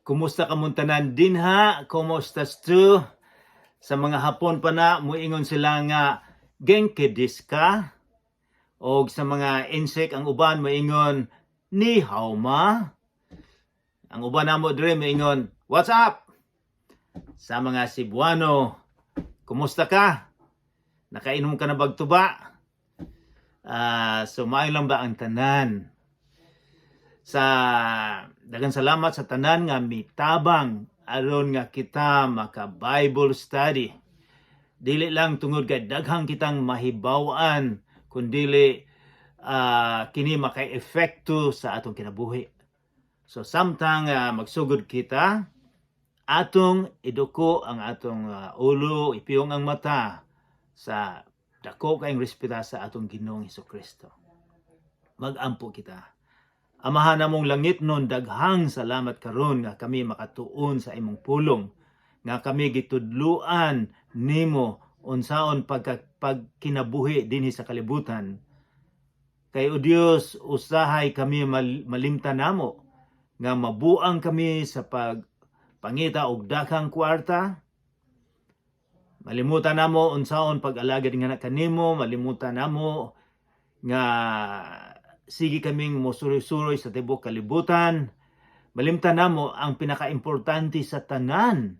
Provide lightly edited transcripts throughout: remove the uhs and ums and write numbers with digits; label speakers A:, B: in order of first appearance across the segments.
A: Kumusta ka mong tanan dinha? Kumustas tu? Sa mga Hapon pa na, muingon sila nga genki desu ka? O sa mga insect, ang uban muingon ni hao ma? Ang uban namo dire muingon what's up? Sa mga Cebuano, kumusta ka? Nakainom ka na bagtuba? So maayo lang ba ang tanan? Sa daghang salamat sa tanan nga mitabang aron nga kita maka Bible study. Dili lang tungod kay daghang kitang mahibaw-an kundili kini maka-epekto sa atong kinabuhi. So samtang magsugod kita, atong iduko ang atong ulo, ipiyong ang mata sa dako kayong respeta sa atong Ginoong Hesukristo. Magampo kita. Amahan namong langit nun, daghang salamat karon nga kami makatuon sa imong pulong, nga kami gitudluan nimo unsaon pagkinabuhi dinhi sa kalibutan. Kay o Dios, usahay kami malimtan namo nga mabuang kami sa pangita og daghang kwarta. Malimutan namo unsaon pag-alagad nga kanimo, malimutan namo nga sige kaming mosuroy-suroy sa tibok kalibutan. Malimtan namo ang pinaka-importante sa tanan,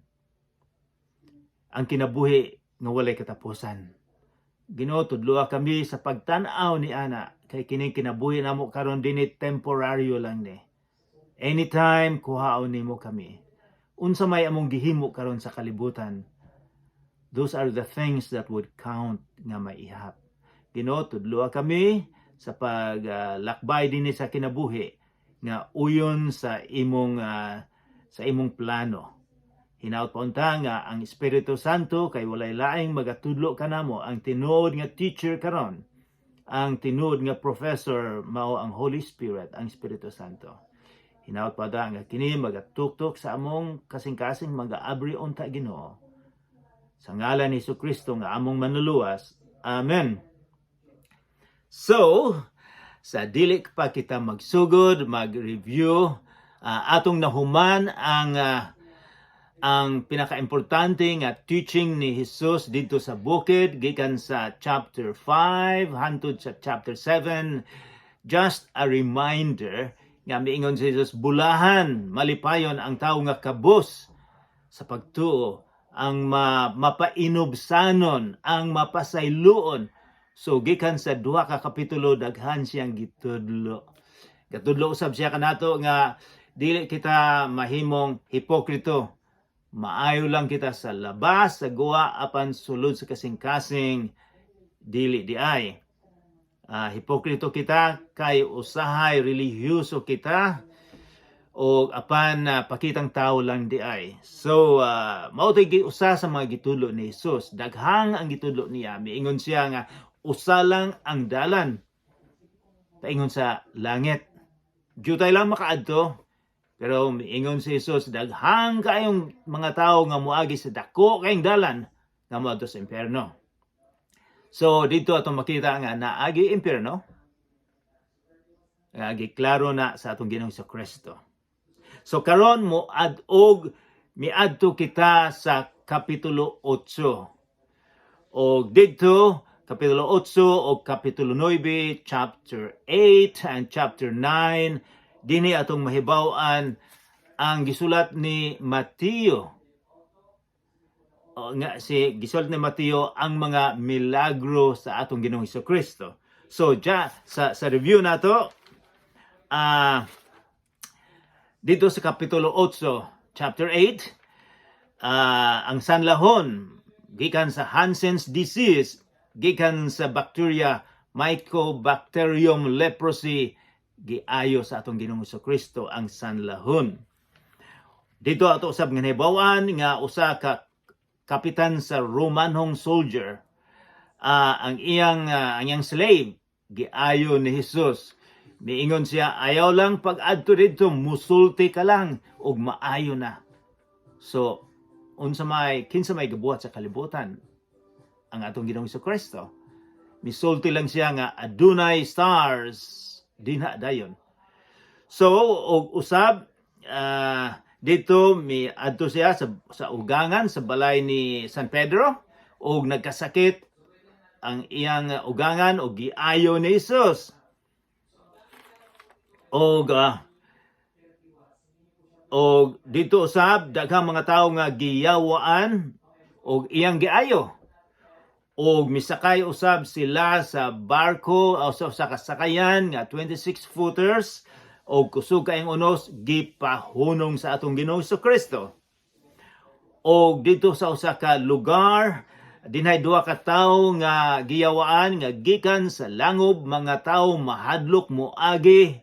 A: ang kinabuhi nga walay katapusan. Ginoo, tudloa kami sa pagtan-aw ni ana kay kining kinabuhi namo karon dinhi temporaryo lang ni. Anytime kuhaon nimo kami. Unsa may among gihimo karon sa kalibutan, those are the things that would count nga maihap. Ginoo, tudloa kami sa paglakbay dinhi sa kinabuhi nga uyon sa imong plano. Hinaut pa unta nga ang Espiritu Santo kay walay laing magatudlo kanamo, ang tinuod nga teacher karon, ang tinuod nga professor mao ang Holy Spirit, ang Espiritu Santo. Hinaut pa da nga kini magatuktok sa among kasing-kasing magaabri unta Ginoo. Sa ngalan ni Hesukristo nga among manluluwas. Amen. So, sa dili pa kita magsugod, mag-review, atong nahuman ang pinaka-importante nga teaching ni Jesus dito sa bukid, gikan sa chapter 5 hangtod sa chapter 7. Just a reminder nga miingon si Jesus, bulahan, malipayon ang tao nga kabus sa pagtuo, ang mapainobsanon, ang mapasayloon. So gikan sa duha ka kapitulo daghan siyang gitudlo. Gatudlo usab siya kanato nga dili kita mahimong hipokrito. Maayo lang kita sa labas, sa guwa apan sulod sa kasing-kasing dili diay. Hipokrito kita kay usahay relihiyoso kita o apan pakitang tao lang diay. So mao tay usa sa mga gitudlo ni Jesus. Daghang ang gitudlo niya. Miingon siya nga usa lang ang dalan paingon sa langit. Jutay lang makaadto. Pero miingon si Jesus, daghang kayong mga tao nga moagi sa dako kayong dalan nga moadto sa impierno. So dito atong makita nga naagi impierno. Agi klaro na sa atong Ginoong Hesukristo. So karon miadto kita sa kapitulo 8. O dito Kapitulo 8 o Kapitulo 9, Chapter 8 and Chapter 9, dini atong mahibaw-an ang gisulat ni Mateo. Gisulat ni Mateo ang mga milagro sa atong Ginoong Hesukristo. So, sa review nato, dito sa Kapitulo 8, Chapter 8, ang sanlahon, gikan sa Hansen's disease, gikan sa bacteria Mycobacterium leprosy, giayo sa atong Ginoong Hesukristo ang sanlahon. Dito ato usab nga nahibaw-an nga usa ka kapitan sa Romanhong soldier, ang iyang slave giayo ni Jesus. Miingon siya, ayaw lang pag-adto dito, musulti ka lang ug maayo na. So kinsa may gabuhat sa kalibutan? Ang atong Ginoong Hesukristo. Misulti lang siya nga adunay stars dinha dayon. So og usab dito mi adto siya sa ugangan sa balay ni San Pedro og nagkasakit ang iyang ugangan og giayo ni Hesus. Og dito usab daghang mga tawo nga giyawaan og iyang giayo. Og misakay usab sila sa barko o sa kasakayan nga 26 footers og kusog kaayong unos gipahunong sa atong Ginoong Kristo. Og dito sa usa ka lugar dinhay duha ka tawo nga giyawaan nga gikan sa langob, mga tawo mahadlok moagi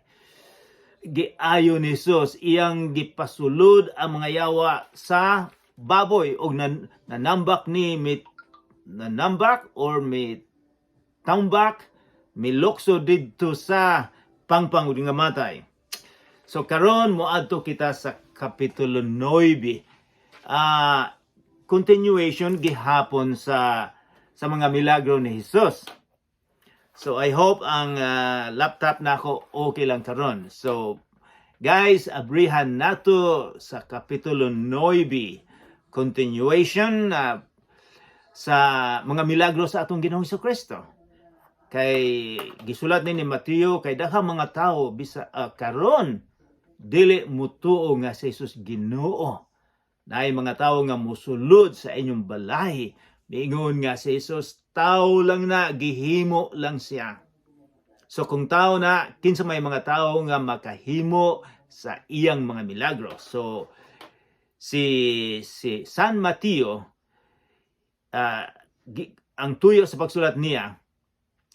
A: giayo ni Jesus, iyang gipasulod ang mga yawa sa baboy og nanambak ni nanambak or may tambak milokso didto sa pangpang nga matay. So karon moadto kita sa kapitulo 9. Continuation gihapon sa mga milagro ni Jesus. So I hope ang laptop nako okay lang karon. So guys, abrihan nato sa kapitulo 9, continuation sa mga milagro sa atong Ginoong Kristo. Kay gisulat ni Mateo kay daghang mga tawo bisa karon dili mutuo nga si Jesus Ginoo. Naay mga tawo nga mosulod sa inyong balay, miingon nga si Jesus tao lang na, gihimo lang siya. So kung tao na, kinsa may mga tao nga makahimo sa iyang mga milagro. So si San Mateo, ang tuyo sa pagsulat niya,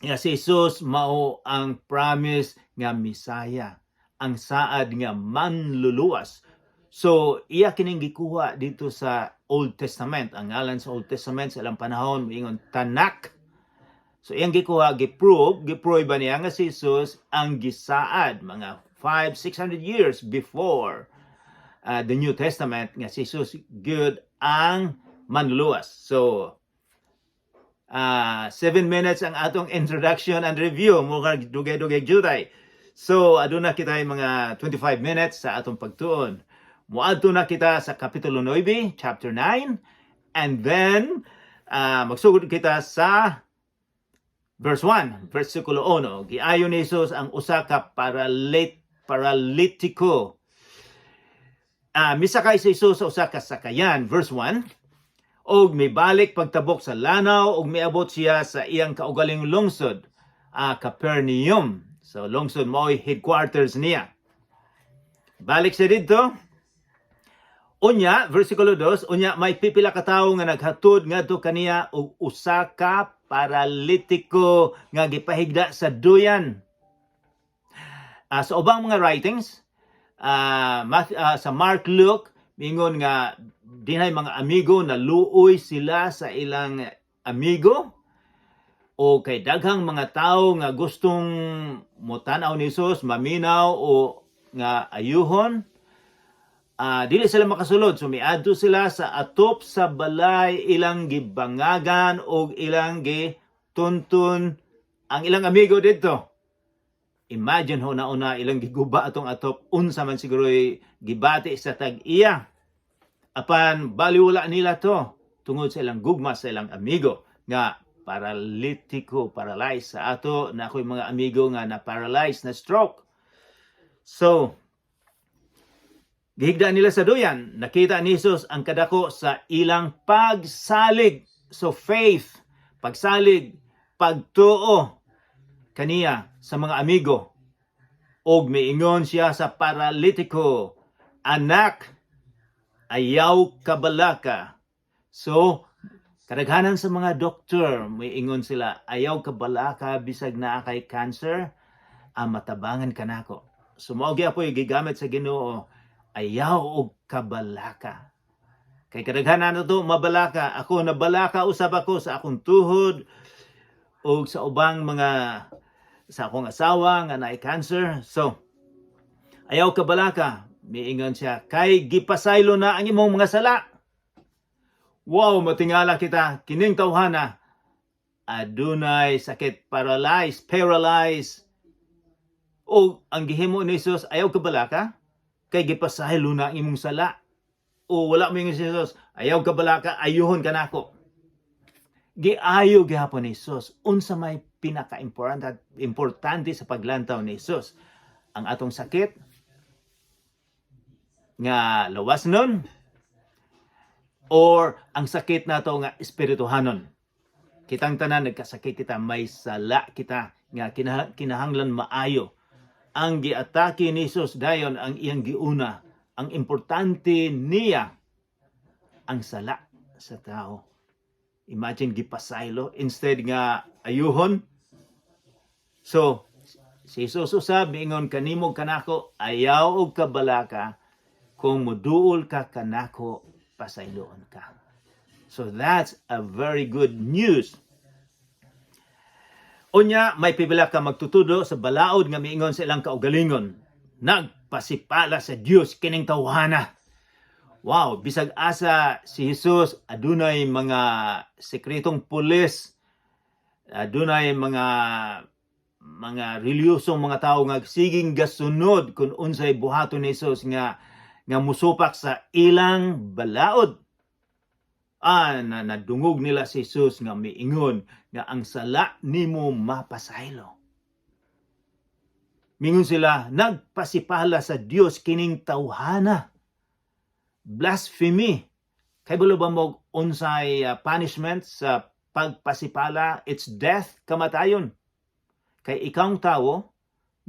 A: nga si Jesus mao ang promise nga Misaya, ang saad nga manluluwas. So iya kining gikuha dito sa Old Testament. Ang ngalan sa Old Testament sa ilang panahon moingon Tanakh. So iyang gikuha, giprove ba niya nga si Jesus ang gisaad mga 500-600 years before the New Testament nga si Jesus good ang manluluwas. So 7 minutes ang atong introduction and review. Mukha dugay-dugay juday. So aduna kita mga 25 minutes sa atong pagtuon. Muadto na kita sa Kapitulo 9, chapter 9, and then magsugod kita sa verse 1, versikulo 1. Giayo ni Jesus ang usa ka paralitiko. Misakay si Jesus sa usa ka sakayan, verse 1, og mibalik pagtabok sa lanaw, og miabot siya sa iyang kaugaling lungsod, Capernaum. So lungsod mo'y headquarters niya. Balik siya dito. Unya, versikulo 2, unya may pipila ka tawo nga naghatod ngadto kaniya og usa ka paralitiko nga gipahigda sa duyan. Sa ubang mga writings, sa Mark, Luke, mingon nga dinhay mga amigo na luoy sila sa ilang amigo o kay daghang mga tawo nga gustong motanaw ni Jesus, maminaw o nga ayuhon. Dili sila makasulod, so miadto sila sa atop sa balay, ilang gibangagan o ilang gituntun ang ilang amigo dito. Imagine ho na una ilang giguba atong atop, unsa man siguro gibati sa tag-iya. Apan baliwala nila to tungod sa ilang gugma sa ilang amigo nga paralitiko, paralyzed sa ato na ako'y mga amigo nga na paralyzed, na stroke. So gihigda nila sa duyan, nakita ni Jesus ang kadako sa ilang pagsalig. So faith, pagsalig, pagtuo kaniya sa mga amigo. Og miingon siya sa paralitiko, anak, ayaw kabalaka. So kadaghanan sa mga doktor, miingon sila, ayaw kabalaka bisag naa kay cancer, matabangan kanako. So mao gyapon gigamit sa Ginoo, ayaw og kabalaka. Kay kadaghanan na to mabalaka. Ako nabalaka usab ako sa akong tuhod o sa ubang mga sa akong asawa nga naay cancer. So ayaw kabalaka. Miingon siya, kay gipasaylo na ang imong mga sala. Wow, matingala kita, kining tawhana adunay sakit, paralyzed. O ang gihimo ni Jesus, ayaw kabalaka. Kay gipasaylo na imong sala. o wala mo ingon si Jesus, ayaw ka bala ka, ayuhon ka nako. Giayo gihapon ni Jesus. Unsa may pinaka-importante sa paglantaw ni Jesus? Ang atong sakit nga lawas nun, or ang sakit nato nga espirituhanon. Kitang tanan nagkasakit kita, may sala kita nga kinahanglan maayo. Ang giatake ni Jesus dayon ang iyang giuna. Ang importante niya ang sala sa tao. Imagine gipasaylo instead nga ayuhon. So si Jesus usab miingon kanimo kanako, ayaw og kabalaka kung moduol ka kanako, pasayloon ka. So that's a very good news. Unya, may pipila ka magtutudo sa balaod nga miingon sa ilang kaugalingon. Nagpasipala sa Dios kining tawhana. Wow, bisag asa si Jesus adunay mga sekretong pulis, adunay mga reliyosong mga tao nga siging gasunod kung unsay buhaton ni Jesus nga musupak sa ilang balaod. Nadungog nila si Jesus nga miingon nga ang sala nimo mapasaylo. Mingon sila, nagpasipala sa Dios kining tawhana. Blasphemy. Kay bulo ba mo unsay punishment sa pagpasipala? It's death, kamatayon. Kay ikaw tao,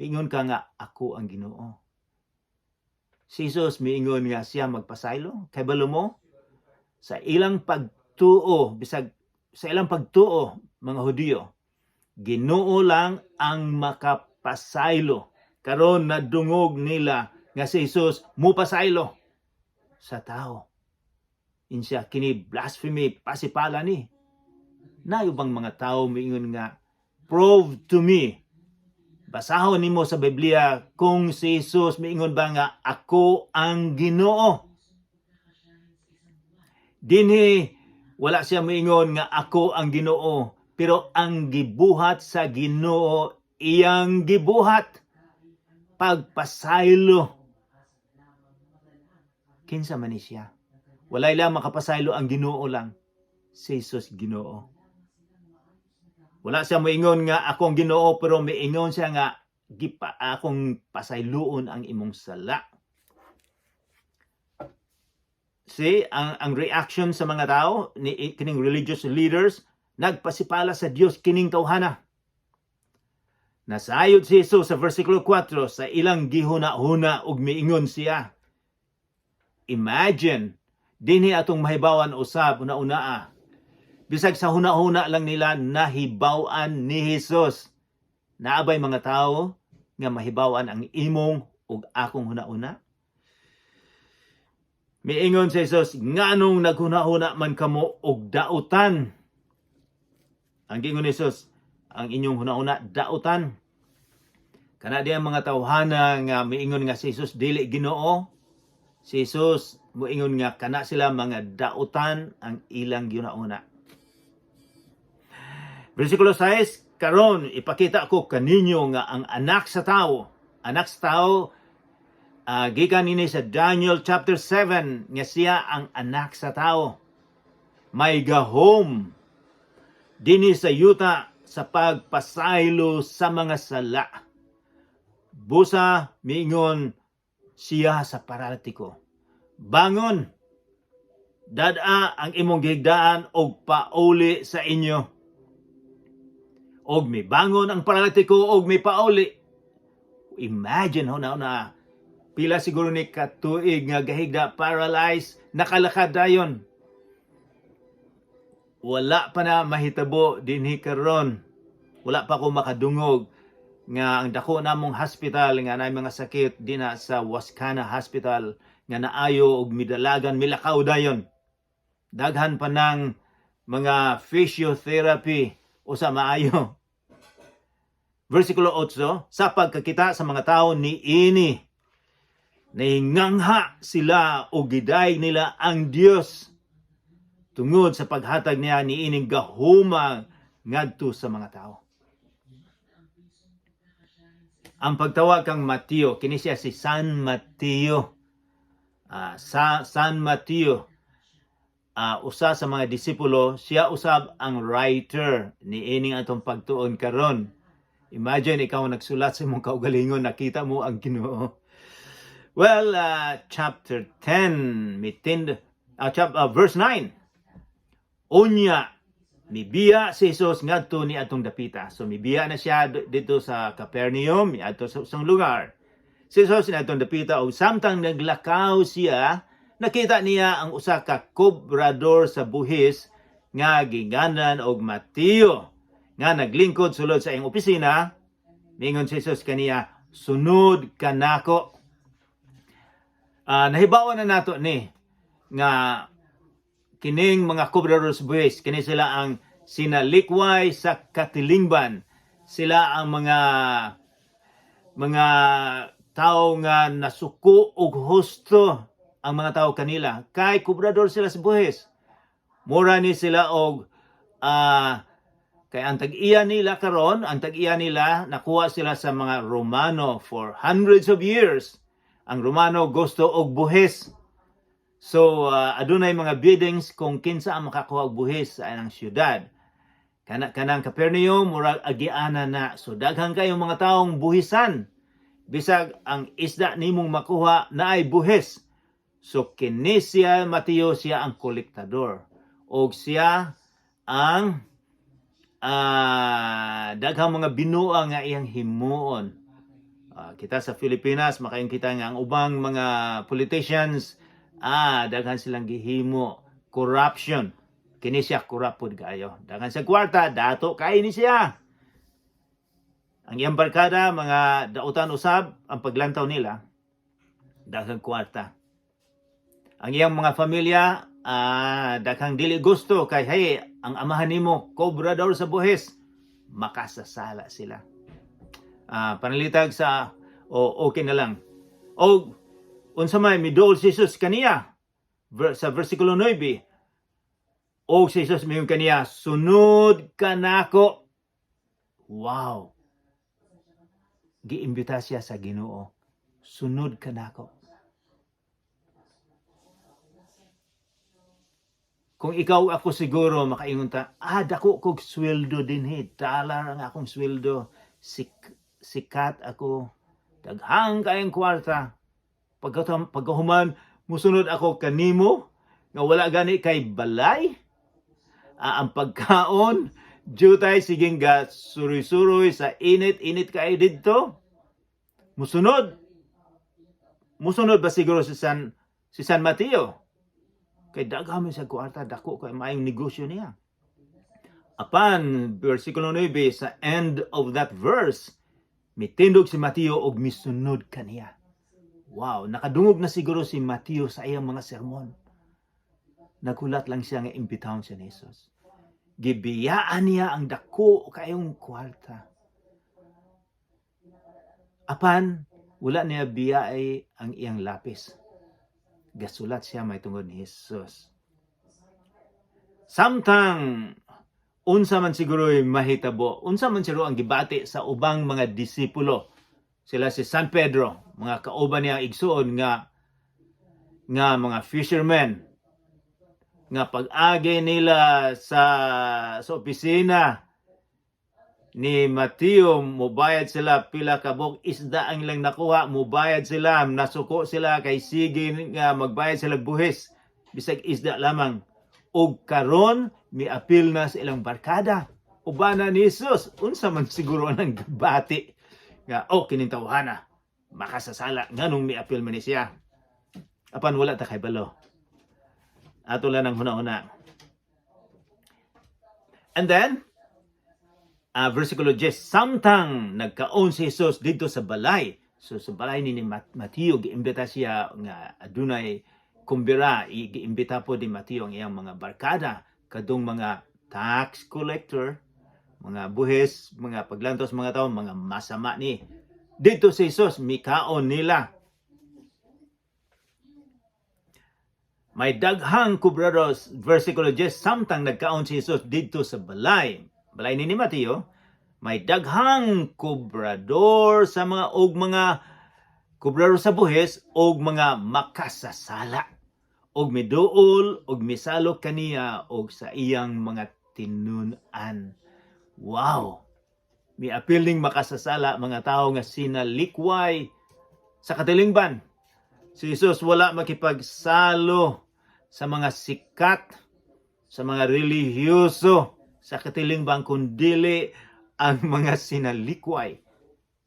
A: miingon ka nga ako ang Ginoo. Si Jesus miingon nga siya magpasaylo. Kay bulo mo sa ilang pagtuo, bisag sa ilang pagtuo, mga Hudiyo, Ginoo lang ang makapasaylo. Karon nadungog nila nga si Jesus mupasaylo sa tao. Insya kini blasphemy, pasipala ni. Nayo bang mga tao miingon nga, prove to me. Basahon nimo sa Biblia kung si Jesus miingon ba nga ako ang Ginoo. Dinhi wala siya moingon nga ako ang Ginoo, pero ang gibuhat sa Ginoo iyang gibuhat. Pagpasaylo. Kinsa man ni siya? Walay lang makapasaylo ang Ginoo lang. Si Jesus Ginoo. Wala siya moingon nga ako ang Ginoo, pero miingon siya nga akong pasayloon ang imong sala. See, ang reaction sa mga tao, kining religious leaders, nagpasipala sa Dios kining tawhana. Nasayod si Jesus sa versikulo 4, sa ilang gihuna-huna ug miingon siya. Imagine, dinhi atong mahibawan usab una-una. Bisag sa huna-huna lang nila nahibawan ni Jesus. Naabay mga tao nga mahibawan ang imong ug akong huna-una. Miingon si Jesus, nganong naghuna-huna man kamo og dautan. Ang gingon ni Jesus, ang inyong huna-huna, dautan. Kana diyan mga tawhana nga miingon nga si Jesus dili Ginoo. Si Jesus moingon nga kana sila mga dautan ang ilang huna-huna. Versikulo 6, karon ipakita ko kaninyo nga ang anak sa tao gikan ini sa Daniel chapter 7 nga siya ang anak sa tao. May gahom dinhi sa yuta sa pagpasaylo sa mga sala. Busa miingon siya sa paralitiko, bangon, dada ang imong gihigdaan og pauli sa inyo. Og mibangon ang paralitiko og may pauli. Imagine ho na pila siguro ni katuig nga gahigda, paralyzed, nakalakad dayon. Wala pa na mahitabo dinhi karon. Wala pa ko makadungog nga ang dako namong hospital nga naay mga sakit dina sa Wascana Hospital nga naayo og midalagan milakaw dayon. Daghan pa ng mga physiotherapy o sa maayo. Versikulo 8, sa pagkakita sa mga tao ni ini, nahingangha sila o giday nila ang Dios tungod sa paghatag niya ni ining gahumang ngadto sa mga tao. Ang pagtawag kang Mateo, kini siya si San Mateo. Sa San Mateo, usa sa mga disipulo, siya usab ang writer ni ining atong pagtuon karon. Imagine ikaw nagsulat sa imong kaugalingon, nakita mo ang Ginoo. Well, chapter 10, verse 9. Unya, mibiya si Jesus ngadto ni atong dapita. So mibiya na siya dito sa Capernaum, ato sa isang lugar. Si Jesus ni atong dapita o samtang naglakaw siya, nakita niya ang usa ka kobrador sa buhis nga ginganan og Mateo nga naglingkod sulod sa iyang opisina. Mingon si Jesus kaniya, "Sunod ka nako." Nahibawan na nato ni nga kining mga kobrador sa buhis, kini sila ang sinalikway sa katilingban. Sila ang mga tao nga nasuko og husto ang mga tao kanila. Kay kobrador sila sa buhis. Mura ni sila og kay ang tag-iya nila karon, ang tag-iya nila nakuha sila sa mga Romano for hundreds of years. Ang Romano gusto og buhis. So adunay mga biddings kung kinsa ang makakuha og buhis sa anang syudad. Kanang Capernaum murag agiana na. So daghang kayo mga taong buhisan. Bisag ang isda nimong makuha na ay buhis. So kini siya Mateo, siya ang kolektador. O siya ang daghang mga binuang nga iyang himuon. Kita sa Pilipinas, makayon kita nga ang ubang mga politicians, daghan silang gihimo. Corruption. Kini siya korapod kayo. Daghan sa kwarta, dato kay ni siya. Ang iyang barkada, mga dautan usab, ang paglantaw nila, daghang kwarta. Ang iyang mga pamilya, daghang dili gusto kay hey, ang amahan nimo kobrador sa buhis, makasasala sila. Panalitag sa okay na lang. O unsa may midol si Jesus kaniya sa versikulo 9. O si Jesus mayon kaniya, "Sunod ka nako." Wow. Giimbita siya sa Ginoo. Sunod ka nako. Kung ikaw ako siguro makaingon ta, dako kog sweldo dinhi, dollar ang akong sweldo, sikat ako, daghang kayang kwarta. Pagkahuman, musunod ako kanimo, nga wala gani kay balay, ang pagkaon, jutay siging ga suroy-suroy sa init kayo didto. Musunod ba siguro si San Mateo? Kay dagham sa kwarta, dako kay maayong negosyo niya. Apan versikulo 9 sa end of that verse, mitindog si Mateo og misunod kaniya. Wow, nakadungog na siguro si Mateo sa iyang mga sermon. Nagulat lang siya nga imbitahon siya ni Jesus. Gibiyaan niya ang dako kayong kwarta. Apan wala niya biyay ang iyang lapis. Gasulat siya may tungod ni Jesus. Samtang unsa man siguro mahitabo, unsa man siguro ang gibati sa ubang mga disipulo. Sila si San Pedro, mga kauban niya igsuon nga mga fishermen, nga pag-agi nila sa opisina ni Mateo, mubayad sila pila kabog isda ang ilang nakuha, mubayad sila, nasuko sila kay sige nga magbayad sila buhis bisag isda lamang. Og karon miapil na sa ilang barkada. Ubana ni Jesus, unsa man siguro nang bati nga kining tawhana makasasala nganong miapil man ni siya. Apan wala ta kay balo. Ato lang ang huna-huna. And then versikulo 10, samtang nagkaon si Jesus dito sa balay. So sa balay ni Mateo, giimbita siya nga adunay kumbira, giimbita po ni Mateo ang iyang mga barkada, kadong mga tax collector, mga buhis, mga paglantos mga tao, mga masama ni. Dito si Jesus, mikaon nila. May daghang kubrados, versikulo 10, samtang nagkaon si Jesus dito sa balay ni Mateo, may daghang kubrador sa mga kubrador sa buhis og mga makasasala, og miduol og misalo kaniya og sa iyang mga tinun-an. Wow! Miapiling makasasala mga tao nga sinalikway sa katilingban. Si Jesus wala makipagsalo sa mga sikat, sa mga relihiyoso sa katilingban kundili ang mga sinalikway.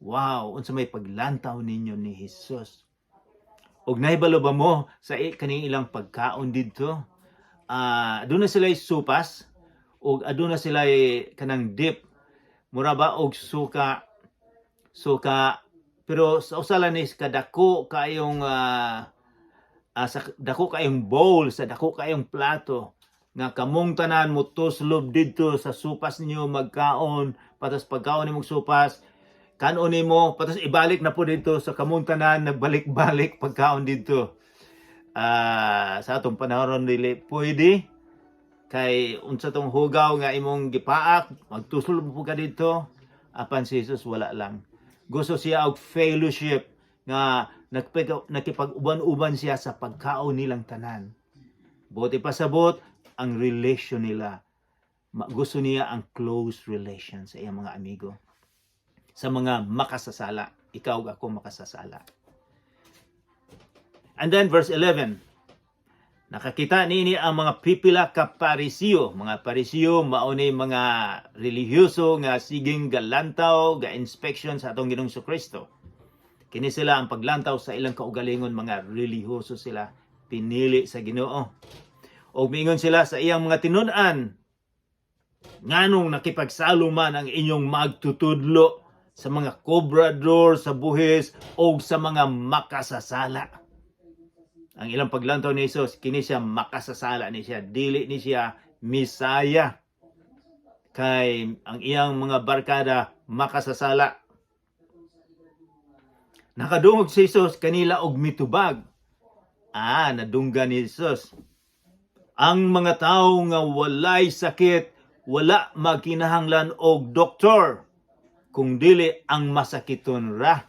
A: Wow, unsa may paglantaw ninyo ni Jesus. Og nahibalo ba mo sa kaning ilang pagkaon didto? Aduna sila supas og aduna sila kanang dip mura ba og suka pero sa usala ni kadako kayong sa dako kayong bowl, sa dako kayong plato nga kamong tanan mo tuslob didto sa supas niyo magkaon, patas pagkaon nimo supas kanon nimo patas ibalik na po dito sa kamong tanan nagbalik-balik pagkaon dito. Sa atong panahon dili pwede kay unsa tong hugaw nga imong gipaak magtuslob po ka dito apan si Jesus wala lang. Gusto siya og fellowship nga nakipag-uban-uban siya sa pagkaon nilang tanan. Buti pasabot ang relation nila. Gusto niya ang close relation sa iyang mga amigo. Sa mga makasasala. Ikaw ako makasasala. And then verse 11. Nakakita niini ang mga pipila ka Parisiyo. Mga Parisiyo mauni mga relihiyoso nga siging galantaw, ga-inspection sa atong Ginoong Kristo. Kini sila ang paglantaw sa ilang kaugalingon, mga relihiyoso sila pinili sa Ginoo. O miingon sila sa iyang mga tinun-an, nganong nakipagsalo man ang inyong magtutudlo sa mga kobrador sa buhis o sa mga makasasala. Ang ilang paglantaw ni Jesus, kini siya makasasala ni siya, dili ni siya Misaya. Kay ang iyang mga barkada makasasala. Nakadungog si Jesus kanila og mitubag. Nadungga ni Jesus. Ang mga tao nga walay sakit, wala magkinahanglan og doktor, kung dili ang masakiton ra.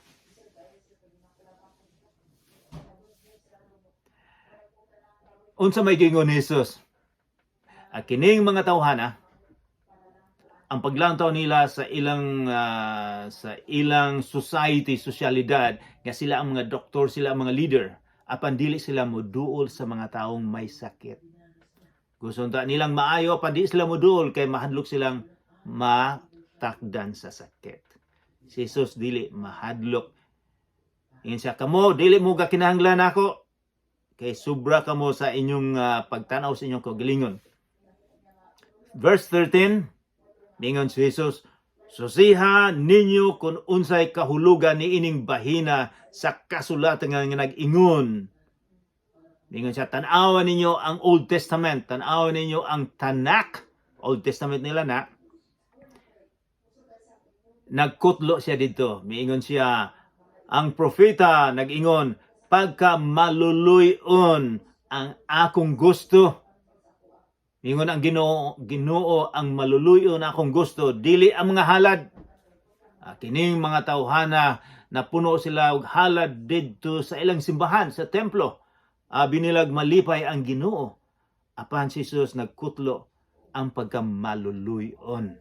A: Unsa may gingon ni Jesus? Kining mga tawhana, ang paglantaw nila sa ilang society, sosyalidad, nga sila ang mga doktor, sila ang mga leader, apan dili sila moduol sa mga taong may sakit. Gusto nilang maayo, apan di sila moduol kay mahadlok silang matakdan sa sakit. Si Jesus dili mahadlok. Ingin siya, kamo, dili mo kinahanglan ako, kay sobra kamo sa inyong pagtanaw sa inyong kagalingon. Verse 13, mingon si Jesus, susiha ninyo kung unsay kahulugan ni ining bahina sa kasulatan nga nag-ingon. Mingon siya, tanawan ninyo ang Old Testament, tanawan ninyo ang Tanakh, Old Testament nila na. Nagkutlo siya dito. Mingon siya, ang propeta nag-ingon, pagka maluluyon ang akong gusto. Mingon ang Ginoo ang maluluyon akong gusto, dili ang mga halad. Kining mga tawhana na puno sila og halad didto sa ilang simbahan sa templo. Binilag malipay ang Ginoo. Apan si Jesus nagkutlo ang pagka maluluyon.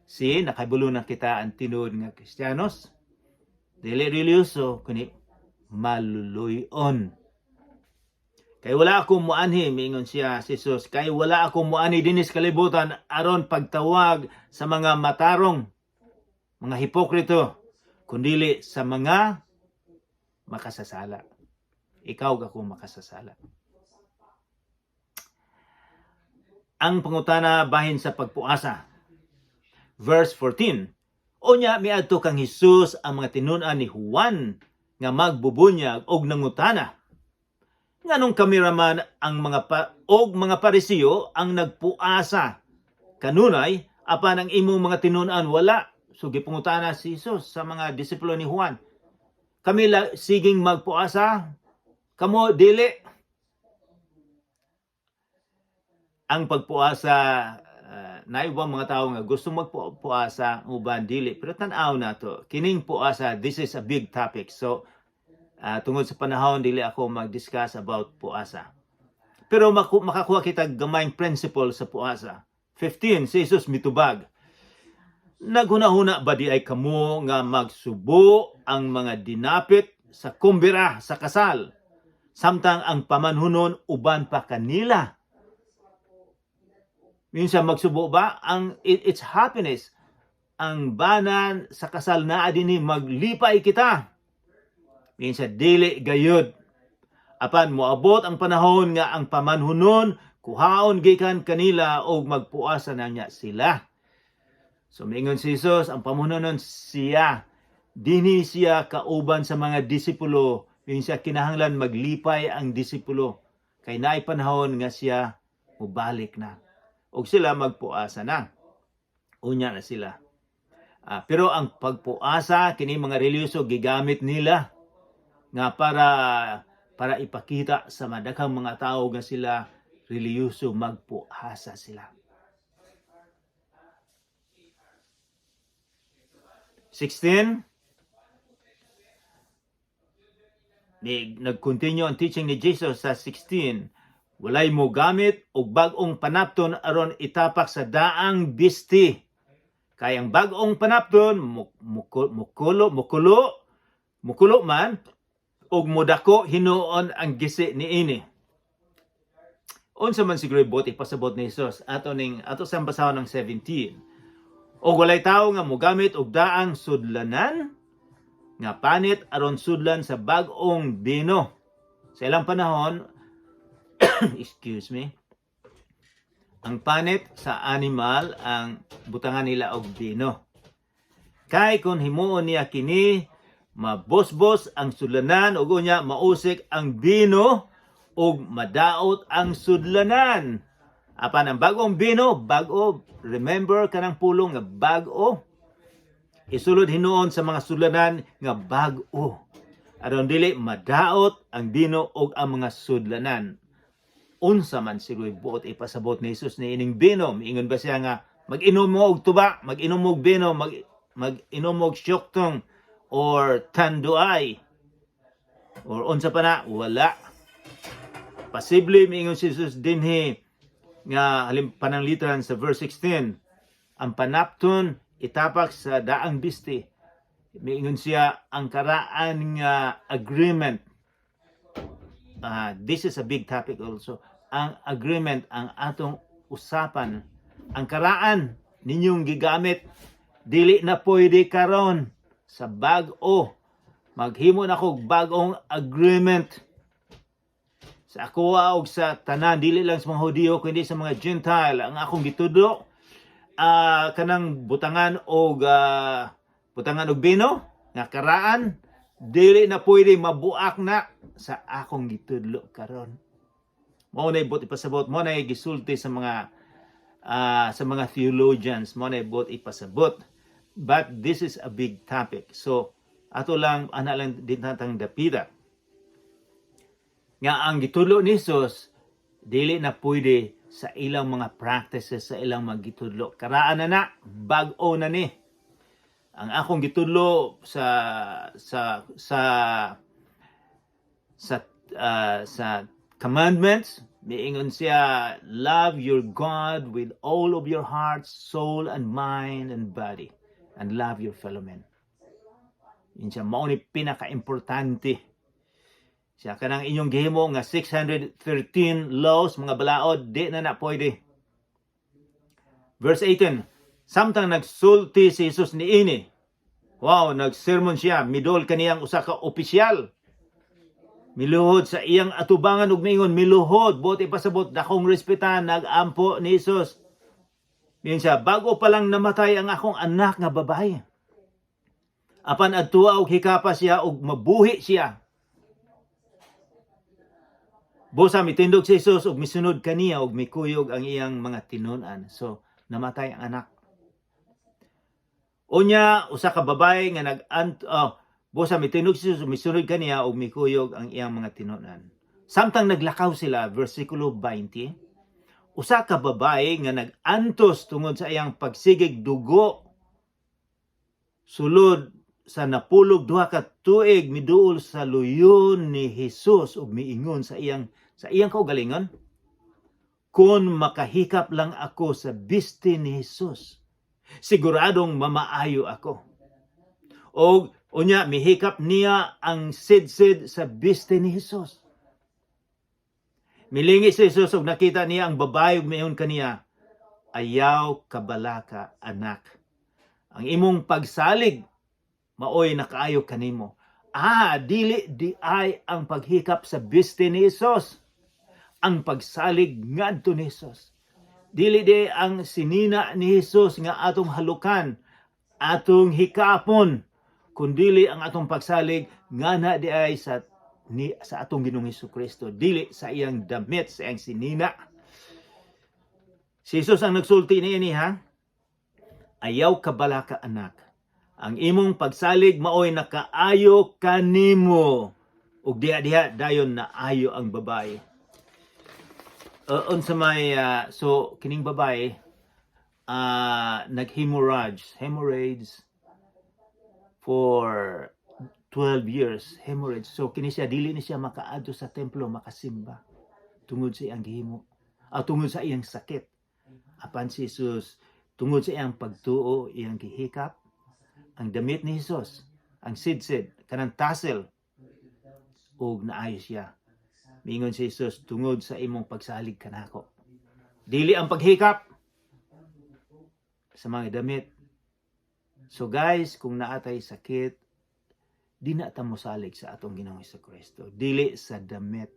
A: Nakabulo na kita ang tinuod nga Kristiyanos. Dili religyoso kundi maluluyon. Kay wala akong muanhi, mingon siya si Jesus, kay wala akong muanhi dinis kalibutan aron pagtawag sa mga matarong, mga hipokrito, kundili sa mga makasasala. Ikaw ako makasasala. Ang pangutana bahin sa pagpuasa. Verse 14. Unya miadto kang Jesus ang mga tinun-an ni Juan nga magbubunyag og nangutana. Nganong kamiraman ang mga Parisiyo ang nagpuasa kanunay apan ang imong mga tinun-an wala. So gipungutana si Jesus sa mga disipulo ni Juan. Kami siging magpuasa, kamo dili. Ang pagpuasa na ibang mga tao nga gusto magpuasa, uban dili. Pero tanaw na to, kining puasa, this is a big topic. So Tungod sa panahon dili ako mag-discuss about puasa. Pero makakuha kita gamayng principle sa puasa. 15, si Jesus mitubag. Naghuna-huna ba di ay kamo nga magsubo ang mga dinapit sa kumbira sa kasal, samtang ang pamanhunon uban pa kanila? Minsan magsubo ba? It's happiness. Ang banan sa kasal na dinhi maglipay kita. Minsan dili gayud. Apan moabot ang panahon nga ang pamanhunon kuhaon gikan kanila og magpuasa na niya sila. So mingon si Jesus, ang pamanhunon siya, dinhi siya kauban sa mga disipulo. Minsan kinahanglan maglipay ang disipulo. Kay naay panahon nga siya mubalik na. Og sila magpuasa na. Unya na sila. Pero ang pagpuasa, kini mga reliyoso gigamit nila nga para ipakita sa madaghang mga tao nga sila reliyoso, magpuasa sila. 16. Nag-continue ang teaching ni Jesus sa 16. Walay mo gamit og bag-ong panapton aron itapak sa daang bisti. Kay ang bag-ong panapton mukulo man og modako hinuon ang gisi niini. Unsa man siguro bot ipasabot ni Jesus ato sa basahon ng 17. Og walay tawo nga mogamit og daang sudlanan nga panit aron sudlan sa bag-ong bino. Sa ilang panahon, excuse me, ang panit sa animal ang butangan nila og bino. Kay kung himuon niya kini, mabosbos ang sudlanan ug unya mausik ang bino ug madaot ang sudlanan. Apan ang bag-ong bino, bag-o, remember kanang pulong nga bag-o, isulod hinuon sa mga sudlanan nga bag-o. Aron dili madaot ang bino ug ang mga sudlanan. Unsa man siguro buot ipasabot ni Jesus ni ining bino, miingon ba siya nga mag-inom mo og tuba, mag-inom mo og bino, mag-inom mo og syoktong or tanduay or unsa pa na? Wala. Posible miingon si Jesus dinhi nga pananglitan sa verse 16, ang panapton itapak sa daang bisti. Miingon siya ang karaan nga agreement. This is a big topic also. Ang agreement, ang atong usapan, ang karaan ninyong gigamit, dili na pwede karon sa bag-o. Maghimo na kog bag-ong agreement sa ako og sa tanan, dili lang sa mga Hudiyo kundi sa mga Gentile. Ang akong gitudlo kanang butangan og bino nga karaan dili na pwede mabuak na sa akong gitudlo karon. Mao na ibot ipasabot, mao na gisulti sa mga theologians, mao na ibot ipasabot. But this is a big topic. So ato lang ana lang din natang dapita nga ang gitudlo ni Jesus dili na pwede sa ilang mga practices, sa ilang mga gitudlo. Karaan na bag-o na ni. Ang akong gitudlo sa commandments, miingon siya, love your God with all of your heart, soul, and mind, and body, and love your fellow man. Yun siya, mao ni pinaka-importante. Siya kanang inyong gihimo nga 613 laws, mga balaod, di na pwede. Verse 18, samtang nagsulti si Jesus niini, wow, nagsermon siya, midol kaniyang usa ka opisyal. Miluhod sa iyang atubangan ug miingon, miluhod, buot ipasabot, dakong respetan, nagampo ni Jesus. Miyon siya, bago pa lang namatay ang akong anak nga babae. Apan adtua og hikapa siya og mabuhi siya. Busa mitindog si Jesus og misunod kaniya og mikuyog ang iyang mga tinun-an. So namatay ang anak. Unya usa ka babae nga busa mitindog si Jesus, misunod kaniya og mikuyog ang iyang mga tinun-an. Samtang naglakaw sila, versikulo 20, usa ka babae nga nag-antos tungod sa iyang pagsigig dugo sulod sa napulog duha ka tuig miduol sa luyon ni Hesus ug miingon sa iyang kaugalingon, kung makahikap lang ako sa biste ni Hesus, siguradong mamaayo ako. O unya mihikap niya ang sidsid sa biste ni Hesus. Milingi si Hesus ug nakita niya ang babae ug miingon kaniya, ayaw kabalaka anak. Ang imong pagsalig maoy nakaayo kanimo. Dili di ay ang paghikap sa biste ni Hesus, ang pagsalig ngadto ni Hesus. Dili di ang sinina ni Hesus nga atong halukan, atong hikapon, kundili ang atong pagsalig nga na di ay sa atong Ginoong Hesukristo, dili sa iyang damit, sa iyang sinina. Si Hesus ang nagsulti niini ha. Ayaw kabalaka anak. Ang imong pagsalig maoy nakaayo kanimo. Ug diha dayon na ayo ang babae. Unsa may so kining babae hemorrhage for 12 years, hemorrhage. So kini siya dili ni siya makaadto sa templo makasimba tungod sa iyang gihimo, tungod sa iyang sakit. Apan si Jesus tungod sa iyang pagtuo, iyang gihikap, ang damit ni Jesus, ang sidsid, kanang tassel, ug naayo siya. Mingon si Jesus, tungod sa imong pagsalig kanako. Dili ang paghikap sa mga damit. So guys, kung naatay sakit, di na ta mosalig sa atong Ginoong Hesukristo. Dili sa damit.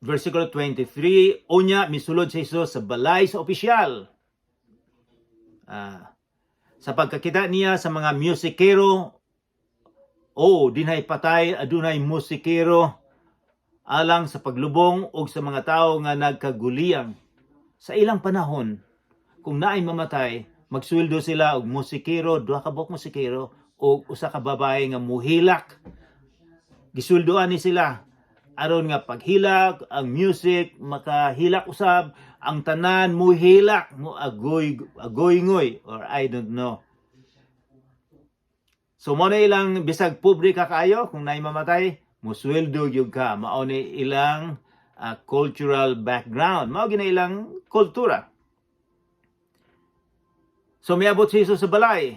A: Versikulo 23, unya misulod si Jesus sa balay sa opisyal. Sa pagkakita niya sa mga musikero, dinay patay, adunay musikero, alang sa paglubong o sa mga tao nga nagkaguliyang. Sa ilang panahon, kung naay mamatay, magsweldo sila og musikero, duha ka buok musikero, o usa ka babae nga muhilak. Gisweldoan ni sila aron nga paghilak ang music makahilak usab, ang tanan muhilak mo agoy-ngoy or I don't know. So mo na ilang bisag pobre ka kaayo kung naay mamatay, musweldo gyud ka. Mao ni ilang cultural background, mao gina ilang kultura. So miabot si Jesus sa balay.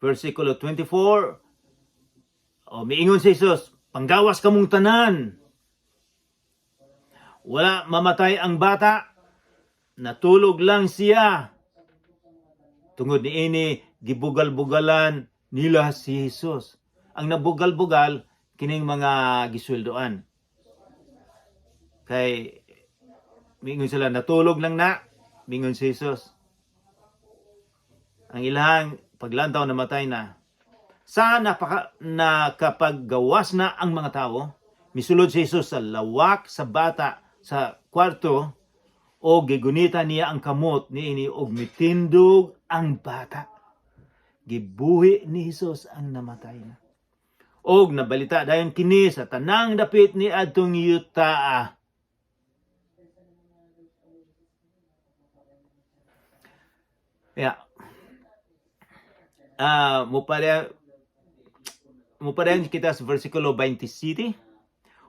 A: Versikulo 24, miingon si Jesus, panggawas kamong tanan. Wala mamatay ang bata, natulog lang siya. Tungod niini gibugal-bugalan nila si Jesus. Ang nabugal-bugal kining mga gisweldoan. Kay mingon sila, natulog lang na, mingon si Jesus. Ang ilang paglantaw namatay na. Sana nakapaggawas na ang mga tao, misulod si Jesus sa lawak sa bata sa kwarto, o gigunita niya ang kamot niini og mitindog ang bata. Gibuhi ni Jesus ang namatay na. Og nabalita dayon kini sa tanang dapit ni adtong yuta. Muparehan kita sa versikulo 27.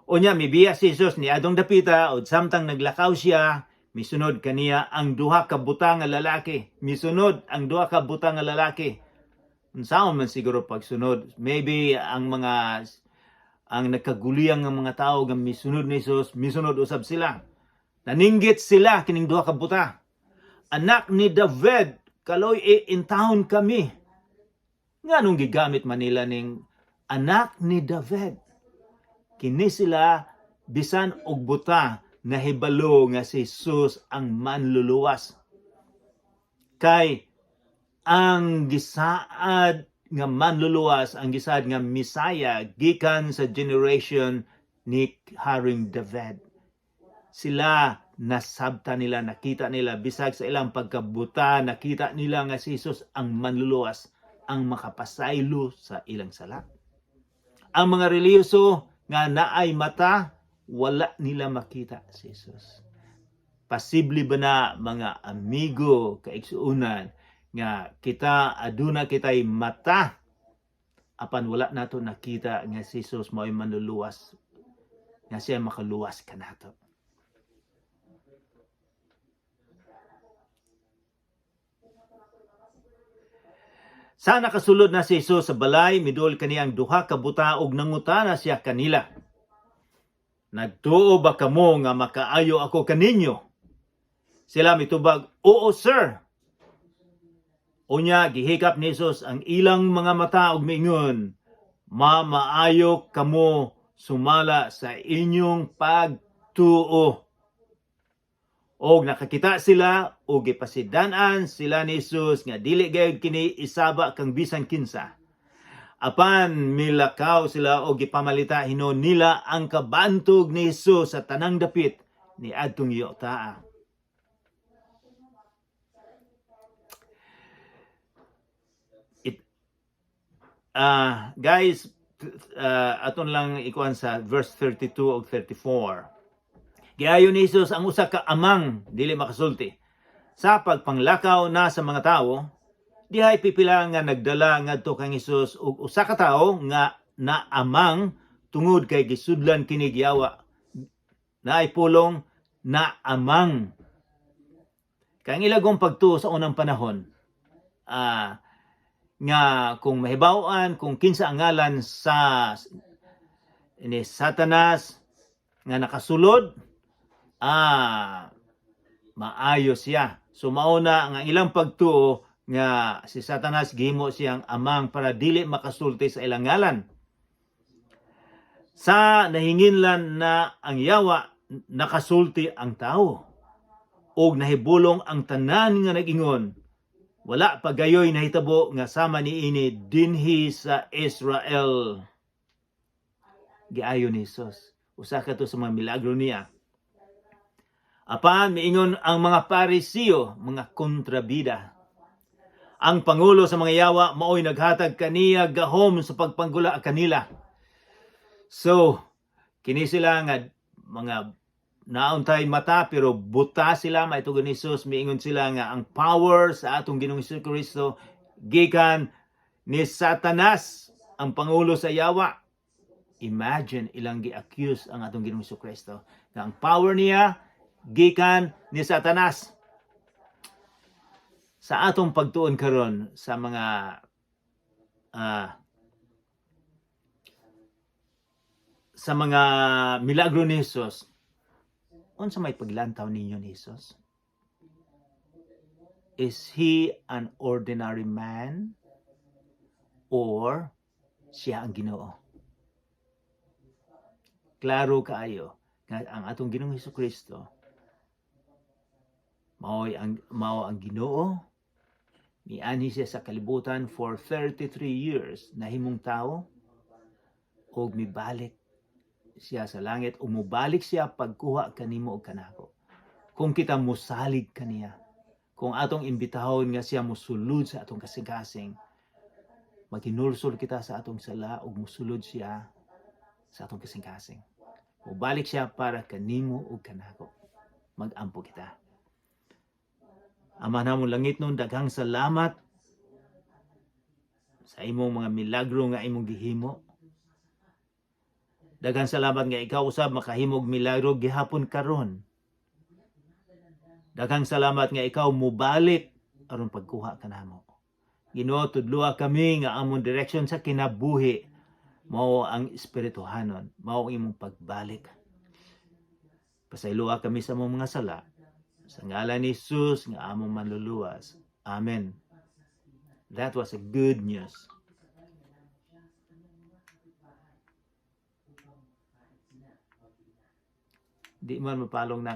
A: Unya mibiya si Jesus ni adtong dapita od samtang naglakaw siya, misunod kaniya ang duha ka butang nga lalaki. Misunod ang duha ka butang nga lalaki. Unsaon man siguro pagsunod? Maybe ang nagkaguliyang nga mga tao nga misunod ni Jesus, misunod usab sila. Naninggit sila kining duha ka buta. Anak ni David, kaloy intahon kami. Nganong gigamit man nila ning anak ni David? Kini sila bisan og buta nga hibalo nga si Jesus ang manluluwas. Kay ang gisaad nga manluluwas, ang gisaad nga Misaya gikan sa generation ni Haring David. Sila nasabta nila, nakita nila bisag sa ilang pagkabuta, nakita nila nga si Jesus ang manluluwas, ang makapasaylo sa ilang sala. Ang mga reliyoso nga naay mata, wala nila makita si Jesus. Pasible ba na mga amigo kaigsuunan nga kita aduna kitay mata apan wala nato nakita nga si Jesus mao'y manluluwas nga siya makaluwas kanato. Sa nakasulod na si Jesus sa balay, midol kaniyang duha ka buta ug nangutana siya kanila. Nagtuo ba kamo nga makaayo ako kaninyo? Sila mitubag, oo sir. Unya gihikap ni Jesus ang ilang mga mata ug miingon, maayo kamo sumala sa inyong pagtuo. Og nakakita sila og gipasidan-an sila ni Jesus nga dili gayud kini isaba kang bisan kinsa. Apan milakaw sila og gipamalita hinon nila ang kabantog ni Jesus sa tanang dapit ni adtong yutaa. Guys, aton lang ikuan sa verse 32 ug 34. Giayon ni Jesus ang usa ka amang dili makasulti. Sa pagpanglakaw na sa mga tawo, dihay pipila nga nagdala ngadto kang Jesus ug usa ka tawo nga naamang tungod kay gisudlan kini giyawa. Naay pulong naamang. Kang ilagong pagtuo sa unang panahon, nga kung mahibaw-an kung kinsa ang ngalan sa ni Satanas nga nakasulod, maayo siya. So mauna ang ilang pagtuo nga si Satanas gihimo siyang amang para dili makasulti sa ilang ngalan. Sa nahinginlan na ang yawa, nakasulti ang tao. Og nahibulong ang tanan nga nag-ingon, wala pa gayoy nahitabo nga sama niini dinhi sa Israel. Giayon ni Jesus. Usa ka to sa mga milagro niya. Apan miingon ang mga Parisiyo, mga kontrabida. Ang pangulo sa mga yawa mao'y naghatag kaniya gahom sa pagpanggula kanila. So, kini sila nga mga nauntay mata pero buta sila maitugon ni Jesus, miingon sila nga ang power sa atong Ginoong Jesucristo gikan ni Satanas, ang pangulo sa yawa. Imagine ilang gi-accuse ang atong Ginoong Jesucristo nga ang power niya gikan ni Satanas. Sa atong pagtuon karon sa mga milagro ni Jesus, unsa may paglantaw ninyo ni Jesus? Is he an ordinary man or siya ang Ginoo? Klaro kaayo nga ang atong Ginoong Jesucristo mao ang Ginoo. Mianhi siya sa kalibutan for 33 years nahimong tao og mibalik siya sa langit, umubalik siya pagkuha kanimo og kanako. Kung kita musalig kaniya, kung atong imbitahon nga siya musulod sa atong kasing-kasing, maghinulsol kita sa atong sala ug musulod siya sa atong kasing-kasing. Mubalik siya para kanimo ug kanako. Mag-ampo kita. Ama namong langit nun, daghang salamat sa imong mga milagro nga imong gihimo. Daghang salamat nga ikaw usab makahimo og milagro gihapon karon. Daghang salamat nga ikaw mubalik aron pagkuha kanamo. Ginoo, tudloa kami nga among direksyon sa kinabuhi mao ang espirituhanon, mao ang imong pagbalik. Pasayloa kami sa among mga sala. Sa ngalan ni Jesus nga among manluluwas. Amen. That was a good news. Di man mapalong na